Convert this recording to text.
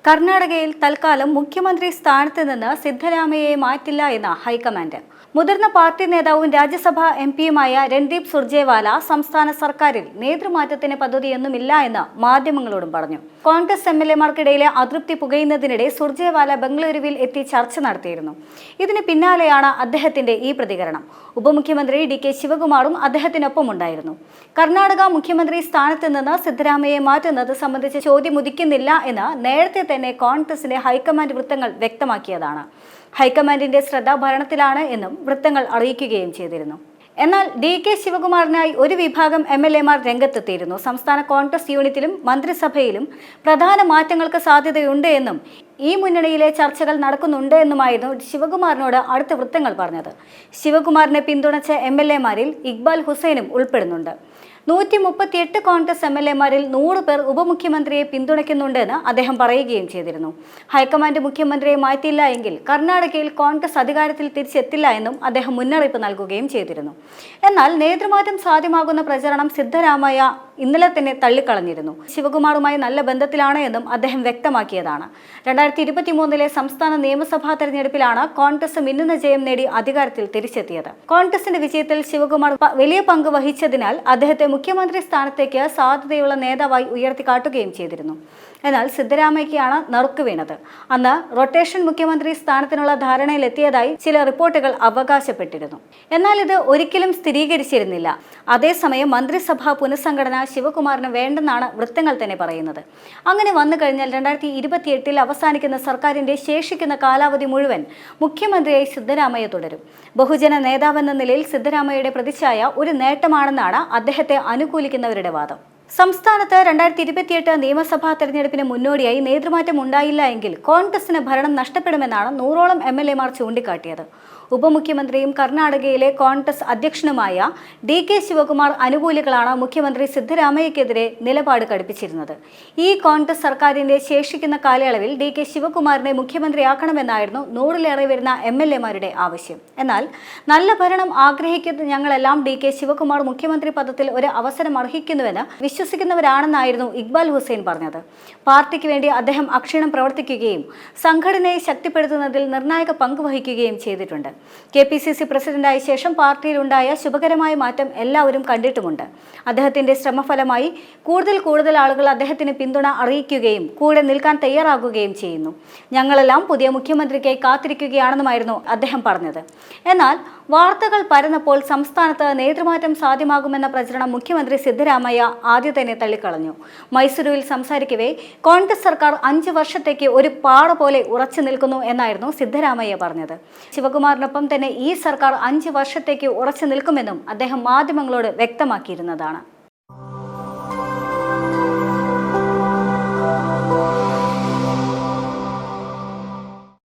കർണാടകയിൽ തൽക്കാലം മുഖ്യമന്ത്രി സ്ഥാനത്ത് നിന്ന് സിദ്ധരാമയ്യയെ മാറ്റില്ല എന്ന ഹൈക്കമാൻഡ്. മുതിർന്ന പാർട്ടി നേതാവും രാജ്യസഭാ എംപിയുമായ രൺദീപ് സുർജേവാല സംസ്ഥാന സർക്കാരിൽ നേതൃമാറ്റത്തിന് പദ്ധതിയൊന്നുമില്ല എന്ന് മാധ്യമങ്ങളോടും പറഞ്ഞു. കോൺഗ്രസ് എംഎൽഎമാർക്കിടയിലെ അതൃപ്തി പുകയുന്നതിനിടെ സുർജേവാല ബംഗളൂരുവിൽ എത്തി ചർച്ച നടത്തിയിരുന്നു. ഇതിന് പിന്നാലെയാണ് അദ്ദേഹത്തിന്റെ ഈ പ്രതികരണം. ഉപമുഖ്യമന്ത്രി ഡി.കെ. ശിവകുമാറും അദ്ദേഹത്തിനൊപ്പം ഉണ്ടായിരുന്നു. കർണാടക മുഖ്യമന്ത്രി സ്ഥാനത്ത് നിന്ന് സിദ്ധരാമയ്യയെ മാറ്റുന്നത് സംബന്ധിച്ച് ചോദ്യം ഉദിക്കുന്നില്ല എന്ന് നേരത്തെ തന്നെ കോൺഗ്രസിന്റെ ഹൈക്കമാൻഡ് വൃത്തങ്ങൾ വ്യക്തമാക്കിയതാണ്. ഹൈക്കമാൻഡിന്റെ ശ്രദ്ധ ഭരണത്തിലാണ് എന്നും വൃത്തങ്ങൾ അറിയിക്കുകയും ചെയ്തിരുന്നു. എന്നാൽ ഡി.കെ. ശിവകുമാറിനായി ഒരു വിഭാഗം എംഎൽഎമാർ രംഗത്തെത്തിയിരുന്നു. സംസ്ഥാന കോൺഗ്രസ് യൂണിറ്റിലും മന്ത്രിസഭയിലും പ്രധാന മാറ്റങ്ങൾക്ക് സാധ്യതയുണ്ട് എന്നും ഈ മുന്നണിയിലെ ചർച്ചകൾ നടക്കുന്നുണ്ട് എന്നുമായിരുന്നു ശിവകുമാറിനോട് അടുത്ത വൃത്തങ്ങൾ പറഞ്ഞത്. ശിവകുമാറിനെ പിന്തുണച്ച എംഎൽഎമാരിൽ ഇക്ബാൽ ഹുസൈനും ഉൾപ്പെടുന്നുണ്ട്. 138 കോൺഗ്രസ് എംഎൽഎമാരിൽ 100 പേർ ഉപമുഖ്യമന്ത്രിയെ പിന്തുണയ്ക്കുന്നുണ്ടെന്ന് അദ്ദേഹം പറയുകയും ചെയ്തിരുന്നു. ഹൈക്കമാൻഡ് മുഖ്യമന്ത്രിയെ മാറ്റിയില്ല എങ്കിൽ കർണാടകയിൽ കോൺഗ്രസ് അധികാരത്തിൽ തിരിച്ചെത്തില്ല എന്നും അദ്ദേഹം മുന്നറിയിപ്പ് നൽകുകയും ചെയ്തിരുന്നു. എന്നാൽ നേതൃമാറ്റം സാധ്യമാകുന്ന പ്രചരണം സിദ്ധരാമയ്യ ഇന്നലെ തന്നെ തള്ളിക്കളഞ്ഞിരുന്നു. ശിവകുമാറുമായി നല്ല ബന്ധത്തിലാണ് എന്നും അദ്ദേഹം വ്യക്തമാക്കിയതാണ്. 2023 സംസ്ഥാന നിയമസഭാ തെരഞ്ഞെടുപ്പിലാണ് കോൺഗ്രസ് മിന്നുന്ന ജയം നേടി അധികാരത്തിൽ തിരിച്ചെത്തിയത്. കോൺഗ്രസിന്റെ വിജയത്തിൽ ശിവകുമാർ വലിയ പങ്ക് വഹിച്ചതിനാൽ അദ്ദേഹത്തെ മുഖ്യമന്ത്രി സ്ഥാനത്തേക്ക് സാധ്യതയുള്ള നേതാവായി ഉയർത്തിക്കാട്ടുകയും ചെയ്തിരുന്നു. എന്നാൽ സിദ്ധരാമയ്യയ്ക്കാണ് നറുക്ക് വീണത്. അന്ന് റൊട്ടേഷൻ മുഖ്യമന്ത്രി സ്ഥാനത്തിനുള്ള ധാരണയിലെത്തിയതായി ചില റിപ്പോർട്ടുകൾ അവകാശപ്പെട്ടിരുന്നു. എന്നാൽ ഇത് ഒരിക്കലും സ്ഥിരീകരിച്ചിരുന്നില്ല. അതേസമയം മന്ത്രിസഭാ പുനഃസംഘടന ശിവകുമാറിന് വേണ്ടെന്നാണ് വൃത്തങ്ങൾ തന്നെ പറയുന്നത്. അങ്ങനെ വന്നു കഴിഞ്ഞാൽ 2028 അവസാനിക്കുന്ന സർക്കാരിന്റെ ശേഷിക്കുന്ന കാലാവധി മുഴുവൻ മുഖ്യമന്ത്രിയായി സിദ്ധരാമയ്യ തുടരും. ബഹുജന നേതാവെന്ന നിലയിൽ സിദ്ധരാമയ്യയുടെ പ്രതിച്ഛായ ഒരു നേട്ടമാണെന്നാണ് അദ്ദേഹത്തെ അനുകൂലിക്കുന്നവരുടെ വാദം. സംസ്ഥാനത്ത് 2028 നിയമസഭാ തെരഞ്ഞെടുപ്പിന് മുന്നോടിയായി നേതൃമാറ്റം ഉണ്ടായില്ല എങ്കിൽ കോൺഗ്രസിന് ഭരണം നഷ്ടപ്പെടുമെന്നാണ് 100ഓളം എംഎൽഎമാർ ചൂണ്ടിക്കാട്ടിയത്. ഉപമുഖ്യമന്ത്രിയും കർണാടകയിലെ കോൺഗ്രസ് അധ്യക്ഷനുമായ ഡി.കെ. ശിവകുമാർ അനുകൂലികളാണ് മുഖ്യമന്ത്രി സിദ്ധരാമയ്യക്കെതിരെ നിലപാട് കടുപ്പിച്ചിരുന്നത്. ഈ കോൺഗ്രസ് സർക്കാരിന്റെ ശേഷിക്കുന്ന കാലയളവിൽ ഡി.കെ. ശിവകുമാറിനെ മുഖ്യമന്ത്രിയാക്കണമെന്നായിരുന്നു 100ലേറെ വരുന്ന എംഎൽഎമാരുടെ ആവശ്യം. എന്നാൽ നല്ല ഭരണം ആഗ്രഹിക്കുന്ന ഞങ്ങളെല്ലാം ഡി.കെ. ശിവകുമാർ മുഖ്യമന്ത്രി പദത്തിൽ ഒരു അവസരം അർഹിക്കുന്നുവെന്ന് വിശ്വസിക്കുന്നവരാണെന്നായിരുന്നു ഇക്ബാൽ ഹുസൈൻ പറഞ്ഞത്. പാർട്ടിക്ക് വേണ്ടി അദ്ദേഹം അക്ഷീണം പ്രവർത്തിക്കുകയും സംഘടനയെ ശക്തിപ്പെടുത്തുന്നതിൽ നിർണായക പങ്ക് വഹിക്കുകയും ചെയ്തിട്ടുണ്ട്. കെ.പി.സി.സി പ്രസിഡന്റായ ശേഷം പാർട്ടിയിലുണ്ടായ ശുഭകരമായ മാറ്റം എല്ലാവരും കണ്ടിട്ടുമുണ്ട്. അദ്ദേഹത്തിന്റെ ശ്രമഫലമായി കൂടുതൽ ആളുകൾ അദ്ദേഹത്തിന് പിന്തുണ അറിയിക്കുകയും കൂടെ നിൽക്കാൻ തയ്യാറാകുകയും ചെയ്യുന്നു. ഞങ്ങളെല്ലാം പുതിയ മുഖ്യമന്ത്രിക്കായി കാത്തിരിക്കുകയാണെന്നുമായിരുന്നു അദ്ദേഹം പറഞ്ഞത്. എന്നാൽ വാർത്തകൾ പരന്നപ്പോൾ സംസ്ഥാനത്ത് നേതൃമാറ്റം സാധ്യമാകുമെന്ന പ്രചരണം മുഖ്യമന്ത്രി സിദ്ധരാമയ്യ ആദ്യം തന്നെ തള്ളിക്കളഞ്ഞു. മൈസൂരുവിൽ സംസാരിക്കവേ കോൺഗ്രസ് സർക്കാർ 5 വർഷത്തേക്ക് ഒരു പാറ പോലെ ഉറച്ചു നിൽക്കുന്നു എന്നായിരുന്നു സിദ്ധരാമയ്യ പറഞ്ഞത്. ശിവകുമാറിനൊപ്പം തന്നെ ഈ സർക്കാർ 5 വർഷത്തേക്ക് ഉറച്ചു നിൽക്കുമെന്നും അദ്ദേഹം മാധ്യമങ്ങളോട് വ്യക്തമാക്കിയിരുന്നതാണ്.